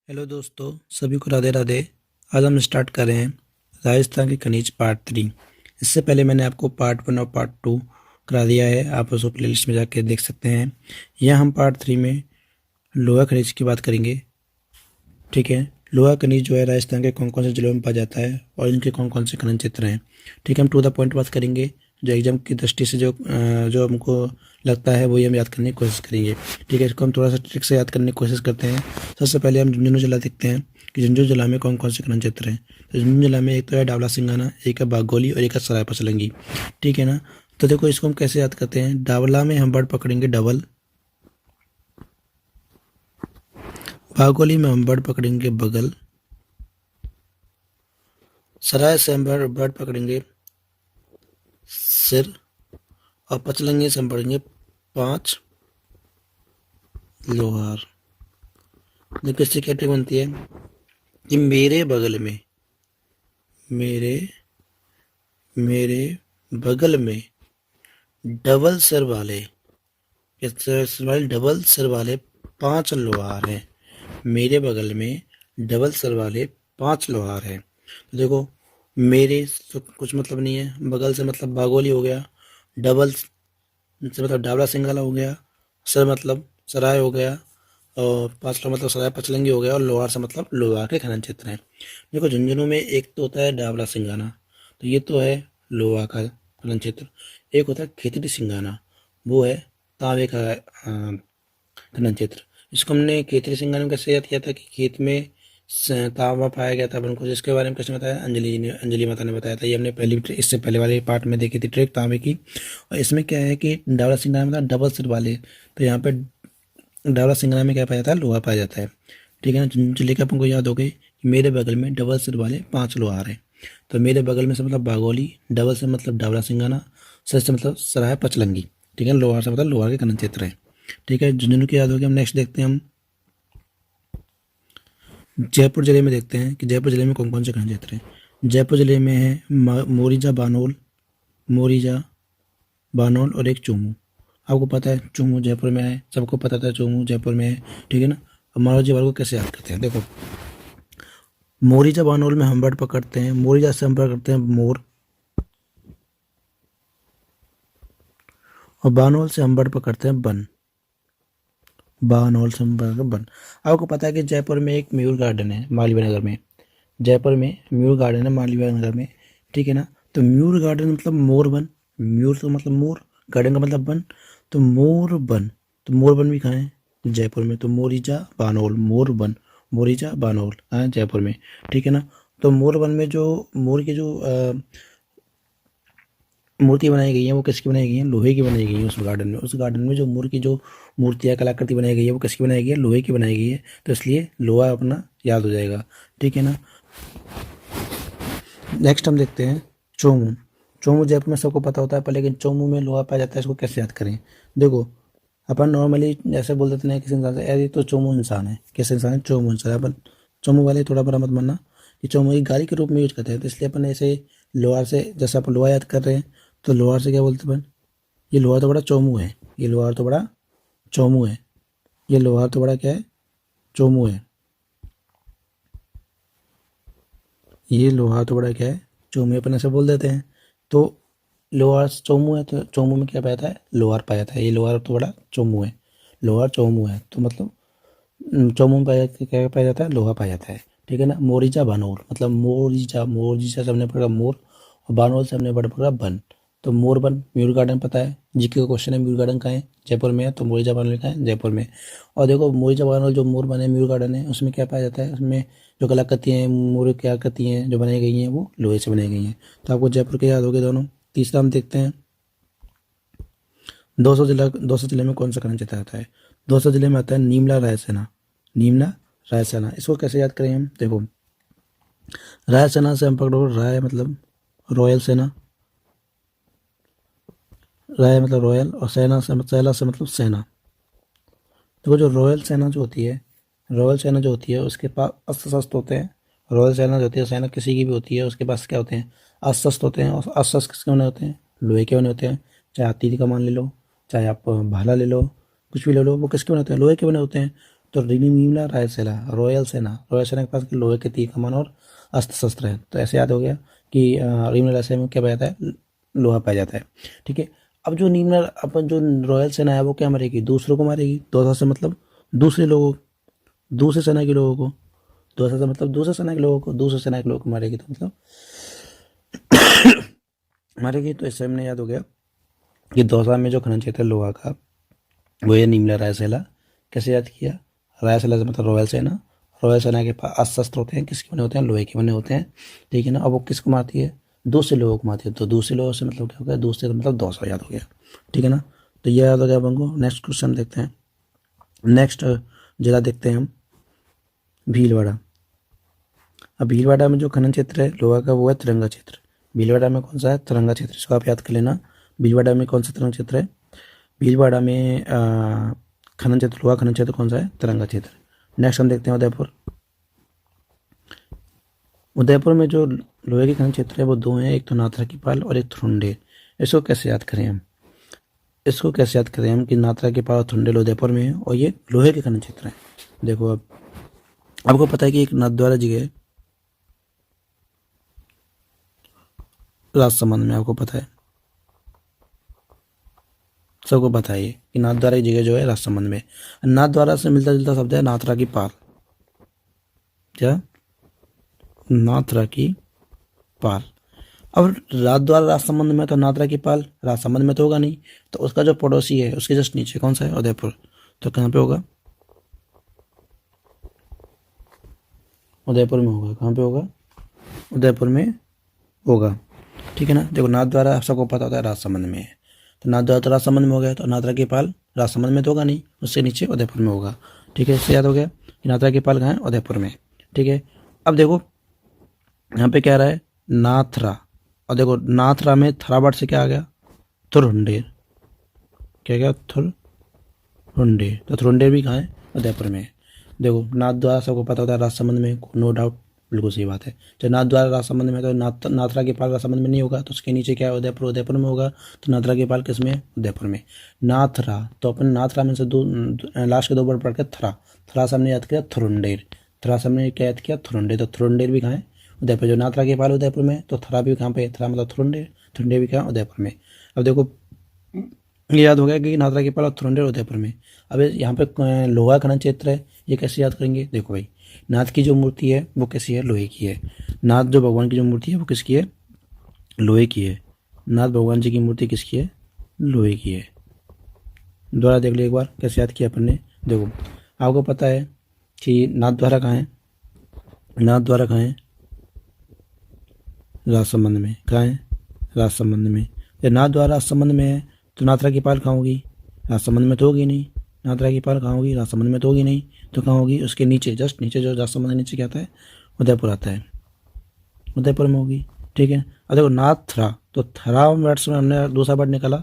Hello दोस्तों, सभी को राधे राधे। आज हम स्टार्ट कर रहे हैं राजस्थान के खनिज पार्ट 3। इससे पहले मैंने आपको पार्ट 1 और पार्ट 2 करा दिया है, आप उसको प्लेलिस्ट में जाके देख सकते हैं। यह हम पार्ट 3 में लोहा खनिज की बात करेंगे। ठीक है, लोहा खनिज जो है राजस्थान के कौन कौन से जिलों में पाया जाता है और इनके कौन कौन से खनन क्षेत्र हैं। ठीक है, हम टू द पॉइंट बात करेंगे। जो एग्जाम की दृष्टि से जो हमको लगता है वही हम याद करने की कोशिश करेंगे। ठीक है, इसको हम थोड़ा सा ट्रिक से याद करने की कोशिश करते हैं। सबसे पहले हम झुंझुनू जिला देखते हैं कि झुंझुनू जिला में कौन कौन से खनन क्षेत्र हैं। तो झुंझुनू जिला में एक तो है डावला सिंगाना, एक है बागोली और एक है सराय पचलंगी। ठीक है ना, तो देखो इसको हम कैसे याद करते हैं। डावला में हम वर्ड पकड़ेंगे डबल, बागोली में हम वर्ड पकड़ेंगे बगल, सराय से हम वर्ड पकड़ेंगे सिर, और पचलंगे से हम पढ़ेंगे 5 लोहार। देखो इससे क्या ट्रिक बनती है कि मेरे बगल में, मेरे मेरे बगल में डबल सिर वाले, डबल सिर वाले 5 लोहार हैं। मेरे बगल में डबल सिर वाले 5 लोहार हैं। तो देखो मेरे से कुछ मतलब नहीं है, बगल से मतलब बागोली हो गया, डबल से मतलब डावला सिंगाला हो गया, सर मतलब सराय हो गया, और 5 मतलब सराय पचलंगी हो गया, और लोहार से मतलब लोहार के खनन क्षेत्र हैं। देखो झुंझुनू में एक तो होता है डावला सिंगाना, तो ये तो है लोहा का खनन क्षेत्र। एक होता है खेतड़ी सिंगाना, वो है तांबे का खनन क्षेत्र। इसको हमने खेतड़ी सिंगाना में कैसे याद किया था कि खेत में तांबा पाया गया था अपन को, जिसके बारे में किसने बताया, अंजलि माता ने बताया था। ये हमने इससे पहले वाले पार्ट में देखी थी ट्रिक तांबे की। और इसमें क्या है कि डावला सिंगाना मतलब डबल सिर वाले, तो यहाँ पे डावला सिंगाना में क्या पाया जाता है, लोहा पाया जाता है। ठीक है ना, जिले का अपन को याद हो गई कि मेरे बगल में डबल सिर वाले 5 लोहार हैं। तो मेरे बगल में से मतलब बागोली, डबल से मतलब डावला सिंगाना, सर से मतलब सराय पचलंगी। ठीक है, लोहार से मतलब लोहार के खनन क्षेत्र है। ठीक है, झुंझुनू की याद होगी। हम नेक्स्ट देखते हैं, हम जयपुर जिले में देखते हैं कि जयपुर जिले में कौन कौन से खनन क्षेत्र हैं। जयपुर जिले में है मोरीजा बानोल, मोरीजा बानोल और एक चूमू। आपको पता है चूमू जयपुर में है, सबको पता था चूमू जयपुर में है। ठीक है ना, अब मानव जीवन को कैसे याद करते हैं। देखो मोरीजा बानोल में हम वर्ड पकड़ते हैं, मोरीजा से हम पकड़ते हैं मोर, और बानोल से हम वर्ड पकड़ते हैं बन। बानोल से हम पकड़ते हैं बन। आपको पता है कि जयपुर में एक मयूर गार्डन है मालवीय नगर में। जयपुर में मयूर गार्डन है मालवीय नगर में। ठीक है ना, तो मयूर गार्डन मतलब मोर बन, मयूर तो मतलब मोर, गार्डन का मतलब बन, तो मोर बन। तो मोर बन भी कहाँ है, जयपुर में। तो मोरीजा बानोल, मोर बन, मोरीजा बानोल कहाँ है, जयपुर में। ठीक है ना, तो मोर बन में जो मोर की जो मूर्ति बनाई गई है वो किसकी बनाई गई है, लोहे की बनाई गई है। उस गार्डन में, उस गार्डन में जो मोर की जो मूर्तियाँ कलाकृति बनाई गई है वो किसकी बनाई गई है, लोहे की बनाई गई है। तो इसलिए लोहा अपना याद हो जाएगा। ठीक है ना, नेक्स्ट हम देखते हैं चोमू। चोमू जयपुर में सबको पता होता है, पर लेकिन चोमू में लोहा पाया जाता है, इसको कैसे याद करें। देखो अपन नॉर्मली जैसे बोल देते हैं किसी इंसान से, अरे तो चोमू इंसान है, किस इंसान है, चोमू इंसान है। अपन चोमू वाले थोड़ा बड़ा मत मानना कि चोमू एक गाड़ी के रूप में यूज करते हैं। तो इसलिए अपन ऐसे लोहार से, जैसे अपन लोहा याद कर रहे हैं, तो लोहार से क्या बोलते हैं अपन, ये लोहा तो बड़ा चोमू है, ये लोहार तो बड़ा चोमू है, ये लोहार तो बड़ा क्या है, चोमू है, ये लोहार तो बड़ा क्या है, चोमू है, अपन ऐसे बोल देते हैं। तो लोहार चोमू है, तो चोमू में क्या पाया जाता है, लोहार पाया जाता है। ये लोहार तो बड़ा चोमू है, लोहार चोमू है, तो मतलब चौमुन पाया क्या पाया जाता है, लोहा पाया जाता है। ठीक है ना, मोरीजा बानोल मतलब मोरीजा, मोरीजा से हमने पढ़ा मोर, और बानोल से हमने पढ़ा बन। तो मोर बन म्यूर गार्डन पता है, जीके का क्वेश्चन है, म्यूर गार्डन कहाँ है, जयपुर में है। तो मोरीजा बानोल कहाँ है, जयपुर में। और देखो मोरीजा बानोल जो मोर बन है, म्यूर गार्डन है, उसमें क्या पाया जाता है, उसमें जो कलाकृतियाँ हैं, मोर की आकृतियाँ हैं जो बनाई गई हैं वो लोहे से बनाई गई हैं। तो आपको जयपुर के याद हो गए दोनों। तीसरा हम देखते हैं 200 जिले में कौन सा खनन क्षेत्र आता है। 200 जिले में आता है नीमला रायसेना, नीमला रायसेना। इसको कैसे याद करें हम, देखो रायसेना से हम पकड़ो, राय मतलब रॉयल सेना, राय मतलब रॉयल, और सेना से सैला से मतलब सेना। देखो जो रॉयल सेना जो होती है, रॉयल सेना जो होती है उसके पास अस्त्र शस्त्र होते हैं। रॉयल सेना जो होती है, सेना किसी की भी होती है, उसके पास क्या होते हैं, अस्त्र शस्त्र होते हैं। और अस्त्र शस्त्र किसके बने होते हैं, लोहे के बने होते हैं। चाहे आप तीर कमान ले लो, चाहे आप भाला ले लो, कुछ भी ले लो, वो किसके बने होते हैं, लोहे के बने होते हैं। तो नीमला रायसेना रॉयल सेना के पास लोहे के तीर कमान और अस्त्र शस्त्र है। तो ऐसे याद हो गया कि नीमला रायसेना में क्या पाया जाता है, लोहा पाया जाता है। ठीक है, अब जो नीमला अपन जो रॉयल सेना है वो क्या मारेगी, दूसरों को मारेगी। दोसा से मतलब दूसरे लोगों, दूसरे सेना के लोगों को, दोसा से मतलब दूसरे सेना के लोगों को, दूसरे सेना के लोगों को मारेगी। तो मतलब मारेगी। तो इससे हमने याद हो गया कि दौसा में जो खनन क्षेत्र है लोहा का वो ये नीमला रायसेना। कैसे याद किया, रायसेना से मतलब रॉयल सेना, रॉयल सेना के पास अस्त्र शस्त्र होते हैं, किसके बने होते हैं, लोहे के बने होते हैं। ठीक है ना, अब वो किसको मारती है, दूसरे लोगों को मारती है। तो दूसरे लोगों से मतलब क्या हो गया, दूसरे का मतलब दौसा याद हो गया। ठीक है ना, तो ये याद हो गया अपन को। नेक्स्ट क्वेश्चन देखते हैं। नेक्स्ट जिला देखते हैं हम भीलवाड़ा। अब भीलवाड़ा में जो खनन क्षेत्र है लोहा का वो है तिरंगा क्षेत्र। भीलवाड़ा में कौन सा है, तिरंगा क्षेत्र, इसको आप याद कर लेना। भीलवाड़ा में कौन सा तिरंगा क्षेत्र है, भीलवाड़ा में खनन क्षेत्र, लोहा खनन क्षेत्र कौन सा है, तिरंगा क्षेत्र। नेक्स्ट हम देखते हैं उदयपुर। उदयपुर में जो लोहे के खनन क्षेत्र है वो दो हैं, एक तो नाथरा की पाल और एक थुरुंडेर। इसको कैसे याद करें हम, इसको कैसे याद करें हम कि नाथरा की पाल और थुरुंडेर उदयपुर में है और ये लोहे के खनन क्षेत्र है। देखो अब आपको पता है कि एक नाथद्वारा जगह है राजसमंद में, आपको पता है, सबको पता है ये कि नाथद्वारा की जगह जो है राजसमंद में। नाथद्वारा से मिलता जुलता शब्द है नाथरा की पाल। क्या, नाथरा की पाल। अब राजद्वारा राजसमंद में, तो नाथरा की पाल राजसमंद में तो होगा नहीं, तो उसका जो पड़ोसी है उसके जस्ट नीचे कौन सा है, उदयपुर। तो कहाँ पे होगा, उदयपुर में होगा। कहाँ पे होगा, उदयपुर में होगा। ठीक है ना, देखो नाथद्वारा सबको पता होता है राजसमंद में है, तो नाथद्वारा तो राजसमंद में हो गया, तो नाथरा की पाल राजसमंद में तो होगा नहीं, उससे नीचे उदयपुर में होगा। ठीक है, इससे याद हो गया कि नाथरा की पाल कहाँ है, उदयपुर में। ठीक है, अब देखो यहाँ पे क्या रहा है, नाथरा, और देखो नाथरा में थराबाट से क्या आ गया, थुरुंडेर। क्या गया, थुरुंडेर। तो थुरुंडेर भी कहाँ है, उदयपुर में। देखो नाथद्वारा सबको पता होता है राजसमंद में, नो डाउट, बिल्कुल सही बात है। जब नाथद्वारा राजसमंद में, तो नाथरा की पाल राजसमंद में नहीं होगा, तो उसके नीचे क्या है, उदयपुर, उदयपुर में होगा। तो नाथरा की पाल किस में है, उदयपुर में। नाथरा, तो अपन नाथरा में से दो लास्ट के दो वर्ड पढ़ के थरा, थरा से हमने याद किया थुरुंडेर, थरा से हमने क्या याद किया, थुरुंडेर। तो थुरुंडेर भी कहाँ है, उदयपुर। जो नाथरा की पाल उदयपुर में, तो थरा भी कहाँ पे, थरा मतलब थुरुंडेर, थुरुंडेर भी कहाँ, उदयपुर में। अब देखो ये याद हो गया कि नाथरा की पाल और थुरुंडेर उदयपुर में। अब यहाँ पे लोहा खनन क्षेत्र है, ये कैसे याद करेंगे, देखो भाई नाथ की जो मूर्ति है वो कैसी है, लोहे की है। नाथ जो भगवान की जो मूर्ति है वो किसकी है, लोहे की है। नाथ भगवान जी की मूर्ति किसकी है, लोहे की है। दोबारा देख लो एक बार कैसे याद किया अपन ने। देखो आपको पता है कि नाथद्वारा कहाँ है, नाथद्वारा कहाँ है, राजसमंद में। कहाँ है, राजसमंद में। जब नाथद्वारा राजसमंद में है तो नाथरा की पाल कहाँ होगी, राजसमंद में तो होगी नहीं। नाथरा की पाल कहाँ होगी, राजसमंद में तो होगी नहीं, तो कहाँ होगी, उसके नीचे, जस्ट नीचे, जो राजसमंद के नीचे क्या आता है, उदयपुर आता है, उदयपुर में होगी। ठीक है, अब देखो नाथरा, तो थरा वर्ड्स में हमने दूसरा वर्ड निकाला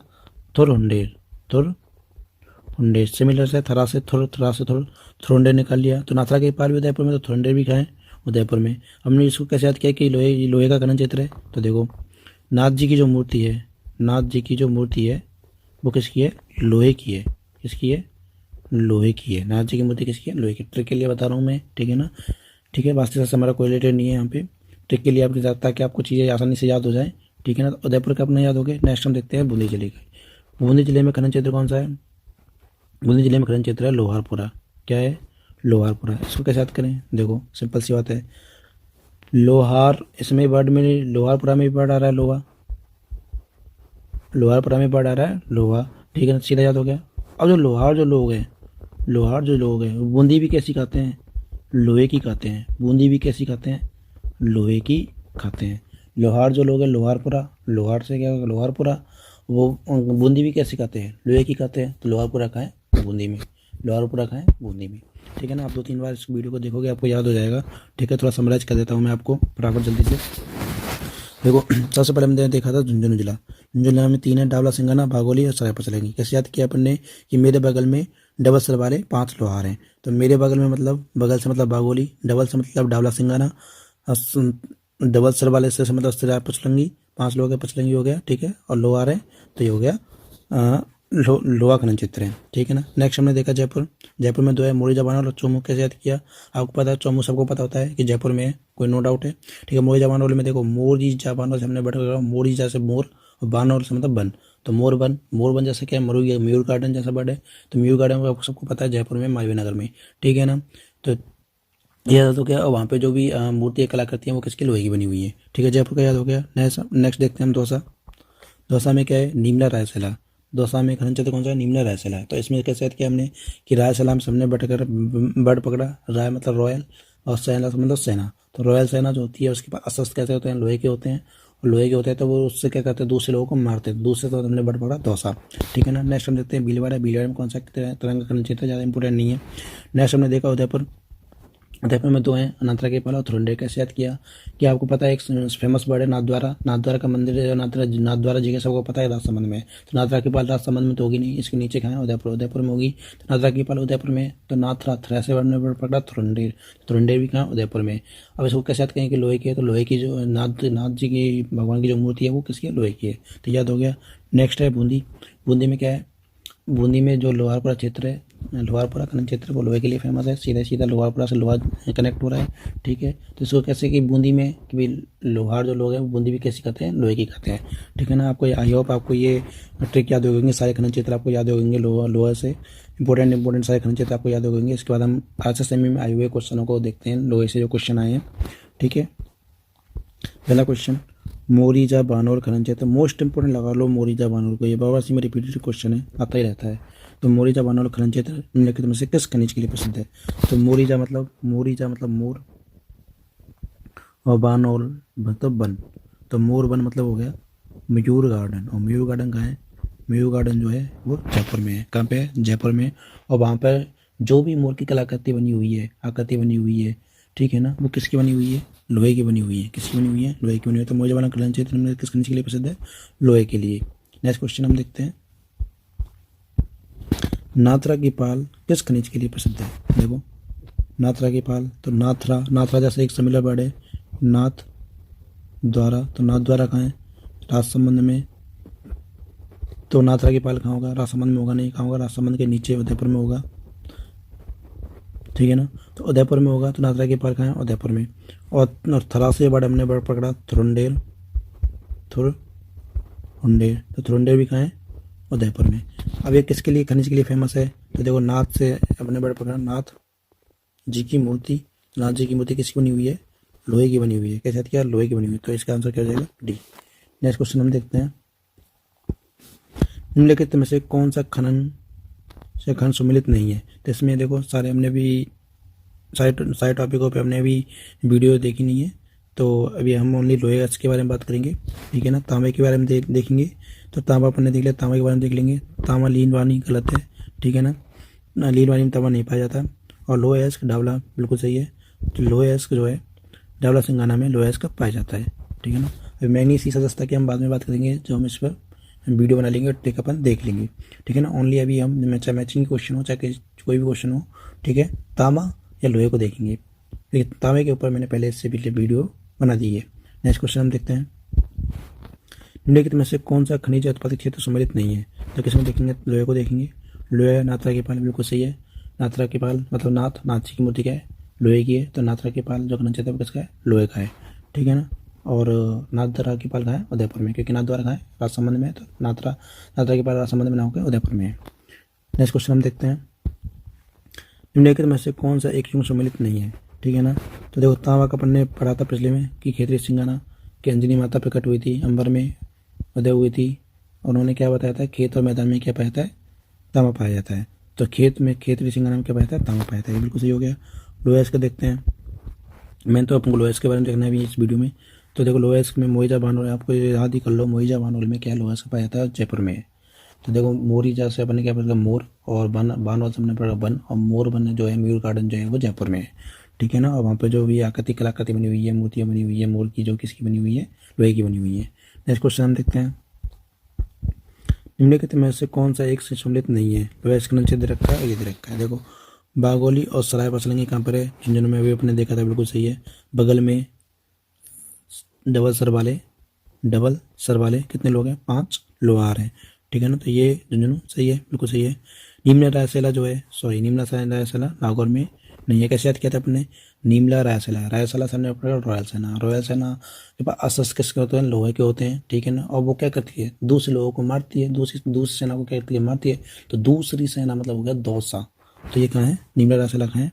थुरुंडेर, थुरुंडेर। सिमिलर से थरा से थुर, थरा से थुर, थुरुंडेर निकाल लिया। तो नाथरा के पाल भी उदयपुर में, तो थुरुंडेर भी कहाँ है, उदयपुर में। हमने इसको कैसे याद किया कि लोहे का खनन क्षेत्र है। तो देखो नाथ जी की जो मूर्ति है, नाथ जी की जो मूर्ति है वो किसकी है, लोहे की है। किसकी है, लोहे की है। नाथ जी की मूर्ति किसकी है, लोहे की। ट्रिक के लिए बता रहा हूँ मैं, ठीक है ना। ठीक है, वास्तविक से हमारा कोई रिलेटेड नहीं है यहाँ पे, ट्रिक के लिए आपके साथ, ताकि आपको चीज़ें आसानी से याद हो जाए। ठीक है ना, तो उदयपुर का अपने याद हो गए। नेक्स्ट हम देखते हैं बूंदी जिले का। बूंदी जिले में खनन क्षेत्र कौन सा है, बूंदी जिले में खनन क्षेत्र है लोहारपुरा। क्या है, लोहारपुरा। इसको कैसे याद करें, देखो सिंपल सी बात है, लोहार, इसमें वर्ड में लोहारपुरा में भी वर्ड आ रहा है लोहा, लोहारपुरा में वर्ड आ रहा है लोहा। ठीक है ना, सीधा याद हो गया। अब जो लोहार जो लोग हैं, लोहार जो लोग हैं बूंदी भी कैसी खाते हैं, लोहे की खाते हैं। बूंदी भी कैसी खाते हैं, लोहे की खाते हैं। लोहार जो लोग हैं लोहारपुरा, लोहार से क्या होगा, लोहारपुरा। वो बूंदी भी कैसी खाते हैं, लोहे की खाते हैं। तो लोहारपुरा खाएं बूंदी में, लोहारपुरा खाएं बूंदी में। ठीक है ना, आप 2-3 बार इस वीडियो को देखोगे आपको याद हो जाएगा। ठीक है, थोड़ा समराइज कर देता हूँ मैं आपको फटाफट जल्दी से। देखो सबसे पहले हमने देखा था झुंझुनू जिला। झुंझुनू जिला में 3 है, डावला, सिंगाना, भागोली और सरायपाल चलेंगी। कैसे याद किया अपन ने कि मेरे बगल में डबल सर वाले 5 लोहार हैं। तो मेरे बगल में मतलब बगल से मतलब भागोली, डबल से मतलब डावला, सिंगाना, डबल सर वाले से मतलब सरायपाल चलेंगी, 5 लोग हैं, पचलंगी हो गया। ठीक है, और लोहार है तो ये हो गया लोहा खनन क्षेत्र है, ठीक है ना। नेक्स्ट हमने देखा जयपुर। जयपुर में 2 है, मोरी जबान और चौमुख कैसे याद किया। आपको पता है चौमुख सबको पता होता है कि जयपुर में है, कोई नो डाउट है, ठीक है। मोरी जबान में देखो मोरी जबान से हमने बैठा मोरी जैसे मोर और बानौर से मतलब बन, तो मोर बन जैसे क्या है, मयूर गार्डन जैसा बर्ड है। तो मयूर गार्डन आपको सबको पता है जयपुर में मालवीय नगर में, ठीक है ना। तो याद हो गया। और वहाँ पे जो भी मूर्ति कलाकृति है वो किसकी, लोहे की बनी हुई है, ठीक है। जयपुर का याद हो गया। नेक्स्ट देखते हैं हम दौसा। दौसा में क्या है, नीमला रायसैला। दौसा में खनन क्षेत्र कौन सा है, नीमला रायसैला है। तो इसमें कैसे याद किया हमने कि रायसैला में सबने बैठकर बर्ड पकड़ा, राय मतलब रॉयल और सैला मतलब सेना। तो रॉयल सेना जो होती है उसके पास अस्त्र कैसे होते हैं, लोहे के होते हैं। और लोहे के होते हैं तो वो उससे क्या करते हैं, दूसरे लोगों को मारते हैं। दूसरे तो हमने बर्ड पकड़ा दौसा, ठीक है ना। नेक्स्ट हम देखते हैं भीलवाड़ा। भीलवाड़ा में कौन सा तरह का खनन क्षेत्र, ज़्यादा इंपॉर्टेंट नहीं है। नेक्स्ट हमने देखा उदयपुर। उदयपुर में 2 हैं, अनाथरा के पाल और थुरंडे। कैसे याद किया कि आपको पता है एक फेमस बर्ड है नाथद्वारा। नाथद्वारा का मंदिर है, नाथद्वारा जी का सबको पता है राजसमंद में। तो नाथद्वारा की पाल राजसमंद में तो होगी नहीं, इसके नीचे कहाँ है, उदयपुर। उदयपुर में होगी। तो नाथद्वारा की पाल उदयपुर में। तो नाथरा थ्रैसे वर्ड में पकड़ा थुरंडेर। थुरंडेर भी कहाँ, उदयपुर में। अब इसको कैसे याद करें कि लोहे की है, तो लोहे की जो नाथ जी की भगवान की जो मूर्ति है वो किसकी है, लोहे की है। तो याद हो गया। नेक्स्ट है बूंदी। बूंदी में क्या है, बूंदी में जो लोहारपुरा क्षेत्र है, लोहारपुरा खनन क्षेत्र वो लोहे के लिए फेमस है। सीधा सीधा लोहारपुरा से लोहा कनेक्ट हो रहा है, ठीक है। तो इसको कैसे कि बूंदी में कि भी लोहार जो लोग हैं वो बूंदी भी कैसी खाते हैं, लोहे की खाते हैं, ठीक है ना। आपको आई होप आपको ये ट्रिक याद होंगे, सारे खनन क्षेत्र आपको याद होंगे, लोहा से इंपॉर्टेंट सारे खनन क्षेत्र आपको याद होंगे। इसके बाद हम आज से सेमी में आए हुए क्वेश्चनों को देखते हैं, लोहे से जो क्वेश्चन आए हैं, ठीक है। पहला क्वेश्चन, मोरीजा बानोर खनन क्षेत्र। मोस्ट इंपोर्टेंट लगा लो मोरीजा बानोर को, ये बार सी में रिपीटेड क्वेश्चन है, आता ही रहता है। तो मोरीजा बानोर खनन क्षेत्र निम्नलिखित में से किस खनिज के लिए प्रसिद्ध है। तो मोरीजा मतलब मोर और बानोर मतलब वन। तो मोर वन मतलब हो गया मयूर गार्डन। और मयूर गार्डन कहाँ है, मयूर गार्डन जो है वो जयपुर में है। कहाँ पे है, जयपुर में। और वहाँ पर जो भी मोर की कलाकृति बनी हुई है, आकृति बनी हुई है, ठीक है ना, वो किसकी बनी हुई है, लोहे की बनी हुई है। किसकी बनी हुई है, लोहे की बनी हुई है। तो मोरजावाला खनन क्षेत्र में किस खनिज के लिए प्रसिद्ध है, लोहे के लिए। नेक्स्ट क्वेश्चन हम देखते हैं, नाथरा की पाल किस खनिज के लिए प्रसिद्ध है। देखो नाथरा की पाल, तो नाथरा जैसे एक सिमिलर वर्ड है, नाथ द्वारा। तो नाथ द्वारा कहाँ है, राजसमंद में। तो नाथरा की पाल कहाँ होगा, राजसमंद में होगा नहीं, कहाँ होगा, राजसमंद के नीचे उदयपुर में होगा, ठीक है ना। तो उदयपुर में होगा। तो नाथरा की पाल कहाँ है, उदयपुर में। और थरा से वर्ड हमने वर्ड पकड़ा थुरंडेर। तो थुरंडेर भी कहाँ है, उदयपुर में। अब ये किसके लिए, खनिज के लिए फेमस है। तो देखो नाथ से अपने वर्ड पकड़ा, नाथ जी की मूर्ति। नाथ जी की मूर्ति किसकी बनी हुई है, लोहे की बनी हुई है। कैसे क्या, लोहे की बनी हुई है। तो इसका आंसर क्या हो जाएगा, डी। नेक्स्ट क्वेश्चन हम देखते हैं, निम्नलिखित में से कौन सा खन सम्मिलित नहीं है। तो इसमें देखो सारे हमने भी सारे टॉपिकों पे हमने अभी वीडियो देखी नहीं है। तो अभी हम ओनली लोहे के बारे में बात करेंगे, ठीक है ना। तांबे के बारे में देखेंगे। तो तांबा अपन ने देख लिया, तांबे के बारे में देख लेंगे। तांबा लीन वानी गलत है, ठीक है ना, लीन वानी में तांबा नहीं पाया जाता। और लोहे एस्क डावला बिल्कुल सही है। तो लोहे एस्क जो है डावला सिंगाना में लोहे एस्क पाया जाता है, ठीक है ना। अभी मैग्नीज सीसा दस्ता की हम बाद में बात करेंगे, जो हम इस पर वीडियो बना लेंगे और ट्रिक अपन देख लेंगे, ठीक है ना। ओनली अभी हम चाहे मैचिंग क्वेश्चन हो चाहे कोई भी क्वेश्चन हो, ठीक है, तांबा या लोहे को देखेंगे। लेकिन तांबे के ऊपर मैंने पहले इससे पिछले वीडियो बना दी है। नेक्स्ट क्वेश्चन हम देखते हैं, निम्नलिखित में से कौन सा खनिज उत्पादक क्षेत्र सम्मिलित नहीं है। तो किसमें देखेंगे, लोहे को देखेंगे। लोहे नाथरा की पाल बिल्कुल सही है। नाथरा की पाल मतलब नाथ जी की मूर्ति क्या है, लोहे की है। तो नाथरा की पाल जो खनन क्षेत्र है किसका है, लोहे का है, ठीक है ना। और नाथद्वारा की पाल कहाँ है, उदयपुर में, क्योंकि नाथद्वारा कहाँ है, राजसमंद में है। तो नाथरा की पाल राजसमंद में ना होकर उदयपुर में है। नेक्स्ट क्वेश्चन हम देखते हैं, निम्नलिखित में से कौन सा एक युग सम्मिलित नहीं है, ठीक है ना। तो देखो तांबा का अपन ने पढ़ा था पिछले में कि खेतरी सिंगाना कि अंजनी माता प्रकट हुई थी, अंबर में उदय हुई थी। और उन्होंने क्या बताया था, खेत और मैदान में क्या पाया जाता है, तांबा पाया जाता है। तो खेत में खेतरी सिंगाना में क्या पाया जाता है, तांबा पाया जाता है। ये बिल्कुल सही हो गया। लोहेस का देखते हैं, मैंने तो आपको लोहेस के बारे में देखना है भी इस वीडियो में। तो देखो लोहेस में मोइजा भानोल, आपको याद ही कर लो, मोइजा भानोल में क्या लोहेस का पाया जाता है, जयपुर में है। तो देखो मोरीजा से अपने क्या पढ़ा, मोर। और बानोल से हमने पढ़ा बन। और मोर बन जो है मयूर गार्डन जो है वो जयपुर में है, ठीक है ना। और वहाँ पे जो भी आकृति कलाकृति बनी हुई है, मूर्तियाँ बनी हुई है मोर की, जो किसकी बनी हुई है, लोहे की बनी हुई है। नेक्स्ट क्वेश्चन हम देखते हैं, निम्नलिखित में से कौन सा एक से सम्मिलित नहीं है। लोहे खनन क्षेत्र रखा है, ये दे रखा है। देखो बागोली और सराय बसलंगी कहाँ पर है, झुंझुनू में, अभी अपने देखा था, बिल्कुल सही है। बगल में डबल सर वाले कितने लोग हैं, 5 लोहार हैं, ठीक है ना। तो ये झुंझुनू सही है, बिल्कुल सही है। निम्न रायसेला जो है, सॉरी, निम्न रायसेला नागौर में नहीं है। कैसे याद किया था अपने, नीमला रायसेला, रायसेला सामने पड़ेगा रॉयल सेना, रॉयल सेना के पास अस्त्र किसके होते हैं, लोहे के होते हैं, ठीक है ना। और वो क्या करती है, दूसरे लोगों को मारती है, दूसरी सेना को क्या करती है, मारती है। तो दूसरी सेना मतलब हो गया दौसा। तो ये कहाँ है, निम्न रायसेला कहाँ है,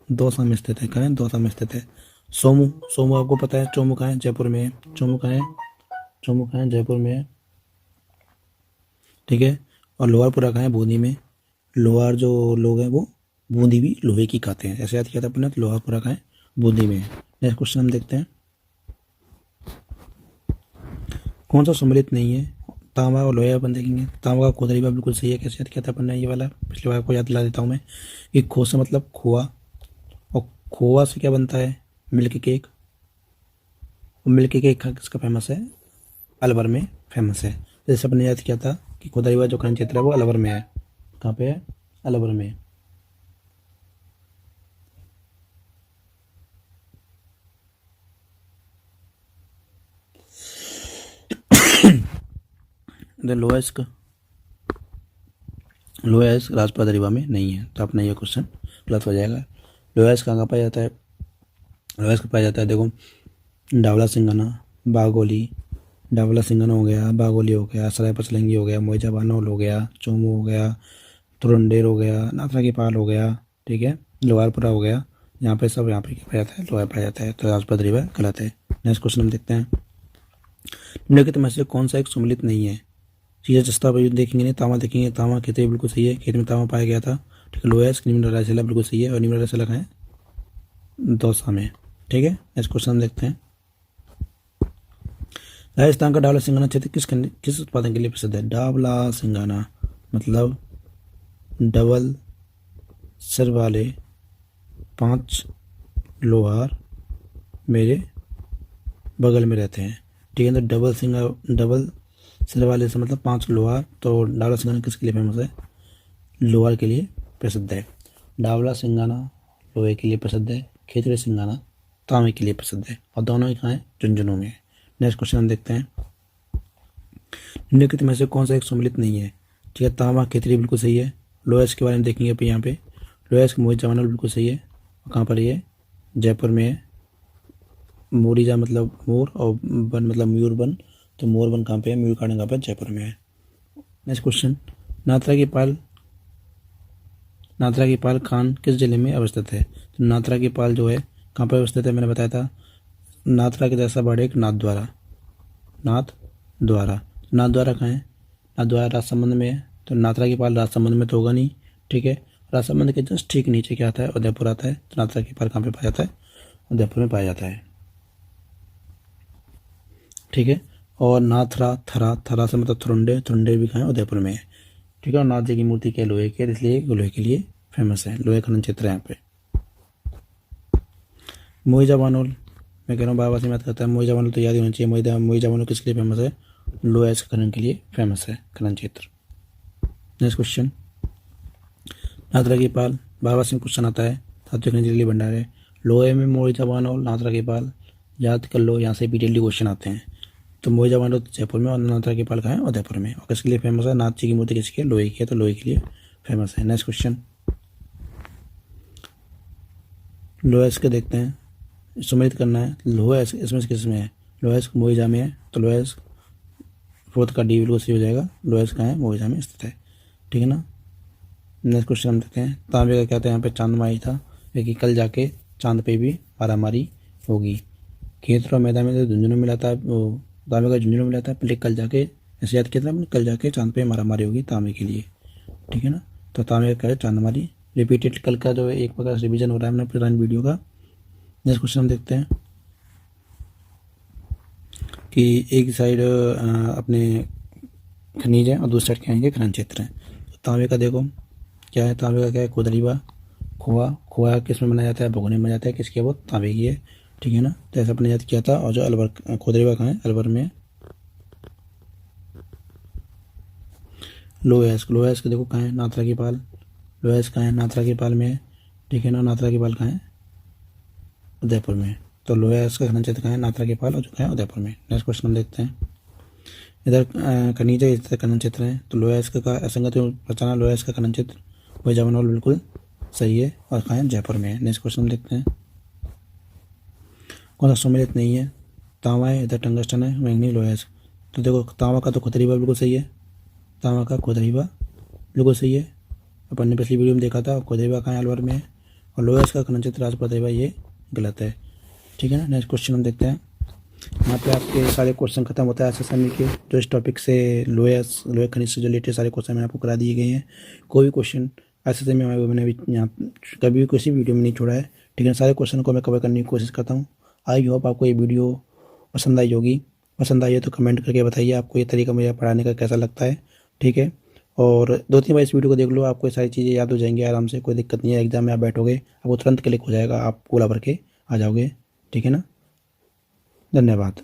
दौसा में स्थित है। कहाँ है, दौसा में स्थित है। सोमू, सोमू आपको पता है, चोमू कहाँ है, जयपुर में है। चोमू कहाँ है, चोमू कहाँ है, जयपुर में है, ठीक है। और लोहारपुरा कहाँ है, बूंदी में। लोहार जो लोग हैं वो बूंदी भी लोहे की खाते हैं, ऐसे याद किया था अपने। तो लोहारपुरा कहाँ है, बूंदी में है। नेक्स्ट क्वेश्चन हम देखते हैं, कौन सा सम्मिलित नहीं है, तांबा और लोहे अपन देखेंगे। तांबा का खोदरीबा बिल्कुल सही है। कैसे याद किया था अपन ने, ये वाला पिछले बार को याद दिला देता हूँ मैं। एक खो से मतलब खोआ, और खोआ से क्या बनता है, मिल्क केक। और मिल्क केक किसका फेमस है, अलवर में फेमस है। जैसे अपने याद किया था कि खोदरीबा जो खनन क्षेत्र है वो अलवर में है। कहाँ पे है, अलवर में। द लोएस्ट, लोएस्ट राजपाट दरीबा में नहीं है, तो अपना ये क्वेश्चन गलत हो जाएगा। लोएस्ट कहाँ पाया जाता है, लोएस्ट पाया जाता है, देखो, डावला सिंगाना, बागोली, डावला सिंगाना हो गया, बागोली हो गया, सराय पचलंगी हो गया, मोइजा बानौल हो गया, चोमू हो गया, तुरंडेर हो गया, नाथरा की पाल हो गया, ठीक है, लोहारपुरा हो गया। यहाँ पे सब, यहाँ पे क्या पाया जाता है, लोहा पाया जाता है। तो राजपाट दरीबा गलत है। नेक्स्ट क्वेश्चन हम देखते हैं, निम्नलिखित में से कौन सा एक सम्मिलित नहीं है। चीज़ें जस्ता पर देखेंगे नहीं, तांबा देखेंगे, तांबा खेत में बिल्कुल सही है, खेत में तांबा पाया गया था, ठीक है। लोएस्ट निम्न रायसेला बिल्कुल सही है, और निम्न रायसेला कहाँ है, दौसा में, ठीक है। नेक्स्ट क्वेश्चन हम देखते हैं, राजस्थान का डावला सिंगाना क्षेत्र किस उत्पादन के लिए प्रसिद्ध है। डावला सिंगाना मतलब डबल सिर वाले 5 लोहार मेरे बगल में रहते हैं, ठीक है। तो डबल सिर वाले से मतलब 5 लोहार। तो डावला सिंगाना किसके लिए फेमस है, लोहार के लिए प्रसिद्ध है। डावला सिंगाना लोहे के लिए प्रसिद्ध है, खेतड़ी सिंगाना तांबे के लिए प्रसिद्ध है, और दोनों ही कहाँ है, झुंझुनू में है। नेक्स्ट क्वेश्चन हम देखते हैं, निम्नलिखित में से कौन सा एक सम्मिलित नहीं है, ठीक है। तांबा खेतड़ी बिल्कुल सही है। लोएस्ट के बारे में देखेंगे पे, यहाँ पे लोएस्ट मोहित जवानल बिल्कुल सही है। कहाँ पर ये, जयपुर में है। मोरीजा मतलब मोर, और बन मतलब मयूर बन। तो मोर बन कहाँ पे है, मयूर खाना कहाँ पे, जयपुर में है। नेक्स्ट क्वेश्चन, नाथरा की पाल, नाथरा की पाल खान किस जिले में अवस्थित है। तो नाथरा की पाल जो है कहाँ पर अवस्थित है, मैंने बताया था, नाथरा के जैसा बढ़ एक नाथ द्वारा, नाथ द्वारा, नाथ द्वारा कहाँ है, नाथ द्वारा राजसमंद में है। तो नाथरा की पाल राजसमंद में तो होगा नहीं, ठीक है। राजसमंद के जस्ट ठीक नीचे क्या आता है, उदयपुर आता है। तो नाथरा की पाल कहाँ पे पाया जाता है, उदयपुर में पाया जाता है, ठीक है। और नाथरा, थरा, थरा से मतलब थुरंडे, थुरंडे भी कहाँ है, उदयपुर में है, ठीक है। और नाथ जी की मूर्ति क्या लोहे की है, इसलिए लोहे के लिए फेमस है, लोहे खनन क्षेत्र है यहाँ पे। मोइजा बानोल, मैं कह रहा हूँ बाबा से बात करता है, मोइजा बानोल तो याद ही होना चाहिए। मोइजा बानोल किसके लिए फेमस है, लोहे के खनन के लिए फेमस है, खनन क्षेत्र। नेक्स्ट क्वेश्चन, नाथरा की पाल, बाबा सिंह क्वेश्चन आता है, सात्विक निजली भंडारे, लोहे में मोइजा बानोल, नाथरा की पाल, याद कर लो, यहाँ से भी डेली क्वेश्चन आते हैं। तो मोइजा बानोल जयपुर में, और नाथरा की पाल कहाँ है, उदयपुर में। और किसके लिए फेमस है, नाथ जी की मूर्ति किसकी है, लोहे की है, तो लोहे के लिए फेमस है। नेक्स्ट क्वेश्चन, लोहेस के देखते हैं, सम्मिलित करना है। लोहेस इसमें से किस में है, लोहेस मोइजा में है। तो लोहेस फोर्थ का डी बिल्कुल सही हो जाएगा। लोहेस कहाँ है, मोइजा में स्थित है, ठीक है ना। नेक्स्ट क्वेश्चन हम देखते हैं, तांबे का क्या था, यहाँ पे चांद मारी था, क्योंकि कल जाके चांद पे भी मारामारी होगी। खेत और मैदान में तो झुंझुनू मिला था, वो तांबे का झुंझुनू मिला था, लेकिन कल जाके, ऐसे याद किया था हमने, कल जाके चांद पे मारामारी होगी तांबे के लिए, ठीक है ना। तो तांबे का क्या है, चांद मारी रिपीटेड, कल का जो है एक प्रकार से रिविजन हो रहा है हमने पुरानी वीडियो का। नेक्स्ट क्वेश्चन हम देखते हैं कि एक साइड अपने खनिज है और दूसरी साइड क्या है, खनन क्षेत्र है। तो तांबे का देखो क्या है, तांबे का क्या है, खोदरीबा, खोआ, खोआ किस में बनाया जाता है, भगोने में बनाया जाता है, किसकी है, वो तांबे की है, ठीक है ना। तो ऐसा अपने याद किया था। और जो अलवर, खोदरीबा कहाँ है, अलवर में। लोहेस, लोहेस के देखो कहाँ है, नाथरा की पाल, लोहेस कहाँ है, नाथरा की पाल में है, ठीक है ना। नाथरा की पाल कहाँ है, उदयपुर में। तो लोहेस का खनन क्षेत्र कहाँ है, नाथरा की पाल, और जो कहाँ है, उदयपुर में। नेक्स्ट क्वेश्चन हम देखते हैं, इधर खनिज है, इधर खनन क्षेत्र है, तो लोहायस्क का असंगत पहचाना, लोहायस्क का खनन क्षेत्र वही जामनोल बिल्कुल सही है और कहाँ है, जयपुर में है। नेक्स्ट क्वेश्चन देखते हैं, कौन सा सम्मिलित नहीं है, तांबा है, इधर टंगस्टन है, मैंगनीज, लोहायस्क। तो देखो तांबा का तो खुदरीबा बिल्कुल सही है, तांबा का खुदरीबा बिल्कुल सही है, अपन ने पिछली वीडियो में देखा था, खुदरीबा कहाँ अलवर में है। और लोहायस्क का खनन क्षेत्र राजपुर दरिबा, ये गलत है। ठीक है ना। नेक्स्ट क्वेश्चन हम देखते हैं, यहाँ पे आपके सारे क्वेश्चन खत्म होता है आज से समय के, जो इस टॉपिक से लोहे खनिज से जो रिलेटेड सारे क्वेश्चन मैंने आपको करा दिए गए हैं। कोई भी क्वेश्चन ऐसे समय मैंने भी यहाँ कभी भी किसी वीडियो में नहीं छोड़ा है। ठीक है, सारे क्वेश्चन को मैं कवर करने की कोशिश करता हूँ। आई होप आपको ये वीडियो पसंद आई होगी। पसंद आई है तो कमेंट करके बताइए आपको ये तरीका मुझे पढ़ाने का कैसा लगता है। ठीक है, और 2-3 बार इस वीडियो को देख लो, आपको ये सारी चीज़ें याद हो जाएंगी आराम से, कोई दिक्कत नहीं है। एग्जाम में आप बैठोगे आपको तुरंत क्लिक हो जाएगा, आप गोला भर के आ जाओगे। ठीक है ना, धन्यवाद।